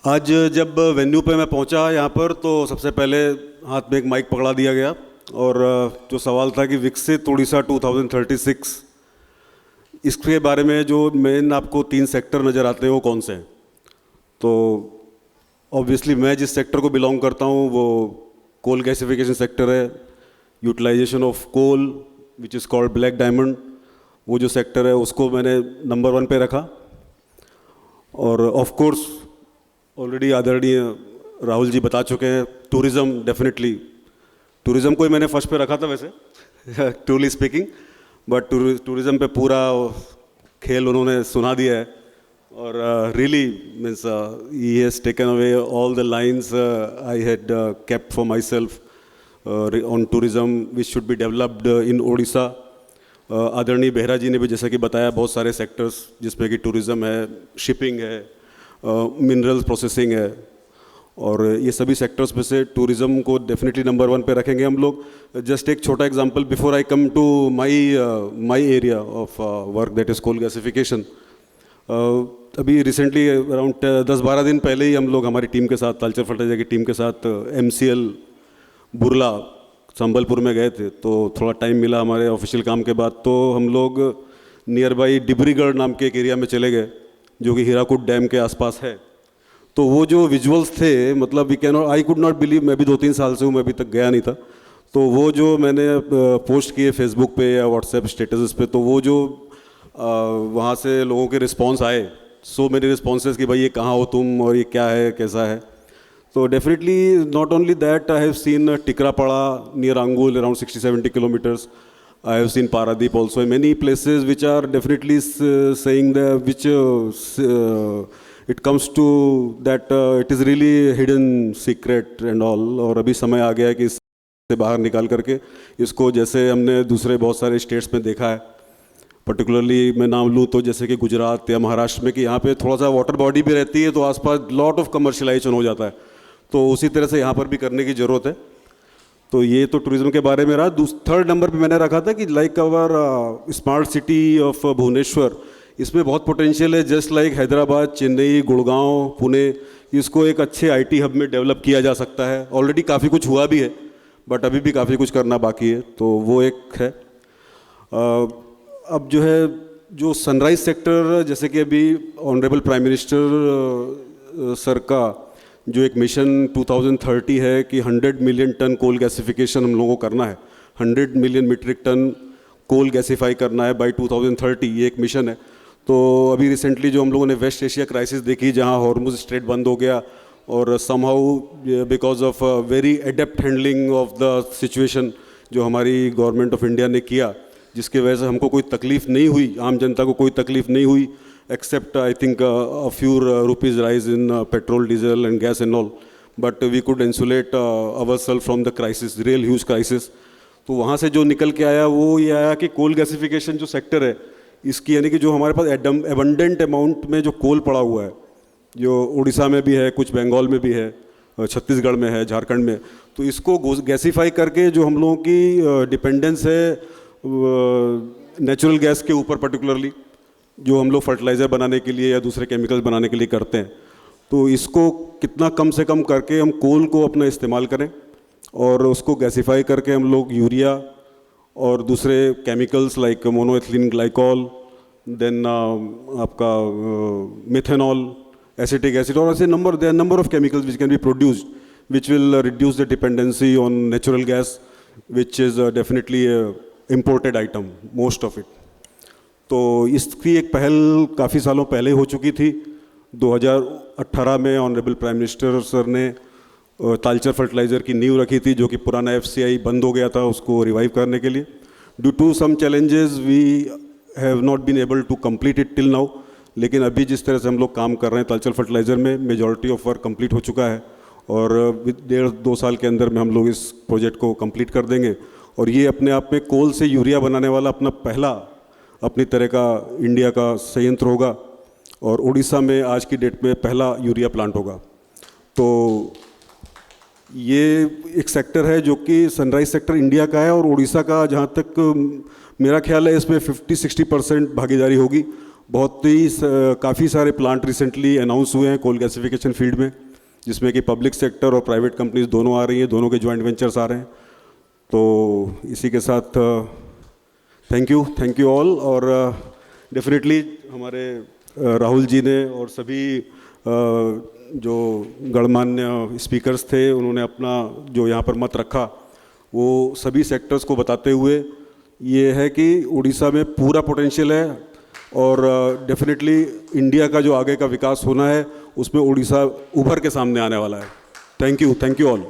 आज जब वेन्यू पे मैं पहुंचा यहाँ पर तो सबसे पहले हाथ में एक माइक पकड़ा दिया गया और जो सवाल था कि विकसित उड़ीसा 2036 इसके बारे में जो मेन आपको 3 सेक्टर नज़र आते हैं वो कौन से हैं। तो ऑब्वियसली मैं जिस सेक्टर को बिलोंग करता हूँ वो कोल गैसिफिकेशन सेक्टर है। Utilization of coal which is called black diamond, वो जो सेक्टर है उसको मैंने नंबर 1 पे रखा। और ऑफ कोर्स ऑलरेडी आदरणीय राहुल जी बता चुके हैं, टूरिज़्म डेफिनेटली, टूरिज़्म को ही मैंने फर्स्ट पे रखा था वैसे ट्रूली स्पीकिंग, बट टूरिज़्म पे पूरा खेल उन्होंने सुना दिया है। और really means he has taken away all the lines I had kept for my self on tourism which should be developed in Odisha. आदरणीय बेहरा जी ने भी जैसा कि बताया बहुत सारे सेक्टर्स जिसमें कि टूरिज़्म है, शिपिंग है, मिनरल्स प्रोसेसिंग है, और ये सभी सेक्टर्स में से टूरिज़्म को डेफिनेटली नंबर 1 पे रखेंगे हम लोग। जस्ट एक छोटा example before I come to my area of work that is coal gasification. अभी रिसेंटली अराउंड 10-12 दिन पहले ही हम लोग हमारी टीम के साथ, तालचेर फर्टिलाइजर की टीम के साथ MCL बुरला संबलपुर में गए थे। तो थोड़ा टाइम मिला हमारे ऑफिशियल काम के बाद, तो हम लोग नियर बाई डिब्रीगढ़ नाम के एक एरिया में चले गए जो कि हीराकुड डैम के आसपास है। तो वो जो विजुअल्स थे, मतलब we can, I could not believe, मैं भी 2-3 साल से हूँ, मैं अभी तक गया नहीं था। तो वो जो मैंने पोस्ट किए फेसबुक पे या व्हाट्सएप स्टेटस पे, तो वो जो वहाँ से लोगों के रिस्पॉन्स आए, सो मेरे रिस्पॉन्सेस कि भाई ये कहाँ हो तुम और ये क्या है कैसा है। तो definitely not only that, I have seen Tikarapada near Angul around 60-70 kilometers. I have seen Paradeep also in many places which are definitely saying that which it comes to that it is really hidden secret and all. और अभी समय आ गया है कि इससे बाहर निकाल करके इसको, जैसे हमने दूसरे बहुत सारे स्टेट्स में देखा है, पर्टिकुलरली मैं नाम लूँ तो जैसे कि गुजरात या महाराष्ट्र में, कि यहाँ पे थोड़ा सा वाटर बॉडी भी रहती है तो आसपास लॉट ऑफ कमर्शलाइजेशन हो जाता है। तो उसी तरह से यहाँ पर भी करने की ज़रूरत है। तो ये तो टूरिज्म के बारे में रहा। 3rd नंबर पे मैंने रखा था कि like our smart city of Bhubaneswar, इसमें बहुत पोटेंशियल है। जस्ट लाइक हैदराबाद, चेन्नई, गुड़गांव, पुणे, इसको एक अच्छे IT हब में डेवलप किया जा सकता है। ऑलरेडी काफ़ी कुछ हुआ भी है, बट अभी भी काफ़ी कुछ करना बाकी है, तो वो एक है। अब जो है जो सनराइज सेक्टर, जैसे कि अभी ऑनरेबल प्राइम मिनिस्टर सर का जो एक मिशन 2030 है कि 100 मिलियन टन कोल गैसिफिकेशन हम लोगों को करना है, 100 million metric ton coal gasify करना है बाय 2030, ये एक मिशन है। तो अभी रिसेंटली जो हम लोगों ने वेस्ट एशिया क्राइसिस देखी, जहां हॉर्मुज स्ट्रेट बंद हो गया और somehow because of very adept handling of the situation जो हमारी गवर्नमेंट ऑफ इंडिया ने किया, जिसकी वजह से हमको कोई तकलीफ़ नहीं हुई, आम जनता को कोई तकलीफ़ नहीं हुई, except I think a few rupees rise in petrol, diesel and gas and all, but we could insulate ourselves from the crisis, real huge crisis. तो वहाँ से जो निकल के आया वो ये आया कि कोल गैसिफिकेशन जो सेक्टर है इसकी, यानी कि जो हमारे पास एबंडेंट अमाउंट में जो कोल पड़ा हुआ है, जो उड़ीसा में भी है, कुछ बंगाल में भी है, छत्तीसगढ़ में है, झारखंड में, तो इसको गैसिफाई करके जो हम लोगों की डिपेंडेंस है नेचुरल गैस के ऊपर, पर्टिकुलरली जो हम लोग फर्टिलाइज़र बनाने के लिए या दूसरे केमिकल्स बनाने के लिए करते हैं, तो इसको कितना कम से कम करके हम कोल को अपना इस्तेमाल करें और उसको गैसिफाई करके हम लोग यूरिया और दूसरे केमिकल्स लाइक मोनोएथिलीन ग्लाइकॉल, देन आपका मिथेनॉल, एसिटिक एसिड, और ऐसे number of chemicals which can be produced which will reduce the dependency on natural gas which is definitely imported item, most of it. तो इसकी एक पहल काफ़ी सालों पहले हो चुकी थी। 2018 में ऑनरेबल प्राइम मिनिस्टर सर ने तालचेर फर्टिलाइज़र की नींव रखी थी, जो कि पुराना FCI बंद हो गया था, उसको रिवाइव करने के लिए। Due to some challenges we have not been able to complete it till now, लेकिन अभी जिस तरह से हम लोग काम कर रहे हैं तालचेर फर्टिलाइज़र में, मेजॉरिटी ऑफ वर्क कंप्लीट हो चुका है और 1.5-2 साल के अंदर में हम लोग इस प्रोजेक्ट को कंप्लीट कर देंगे। और ये अपने आप में कोल से यूरिया बनाने वाला अपनी तरह का इंडिया का संयंत्र होगा, और उड़ीसा में आज की डेट में पहला यूरिया प्लांट होगा। तो ये एक सेक्टर है जो कि सनराइज सेक्टर इंडिया का है, और उड़ीसा का जहाँ तक मेरा ख्याल है इसमें 50-60% भागीदारी होगी, बहुत ही काफ़ी सारे प्लांट रिसेंटली अनाउंस हुए हैं कोल गैसिफिकेशन फील्ड में, जिसमें कि पब्लिक सेक्टर और प्राइवेट कंपनीज दोनों आ रही हैं, दोनों के जॉइंट वेंचर्स आ रहे हैं। तो इसी के साथ थैंक यू ऑल। और डेफिनेटली हमारे राहुल जी ने और सभी जो गणमान्य स्पीकर्स थे, उन्होंने अपना जो यहाँ पर मत रखा वो सभी सेक्टर्स को बताते हुए ये है कि उड़ीसा में पूरा पोटेंशियल है और डेफिनेटली इंडिया का जो आगे का विकास होना है उसमें उड़ीसा उभर के सामने आने वाला है। Thank you all.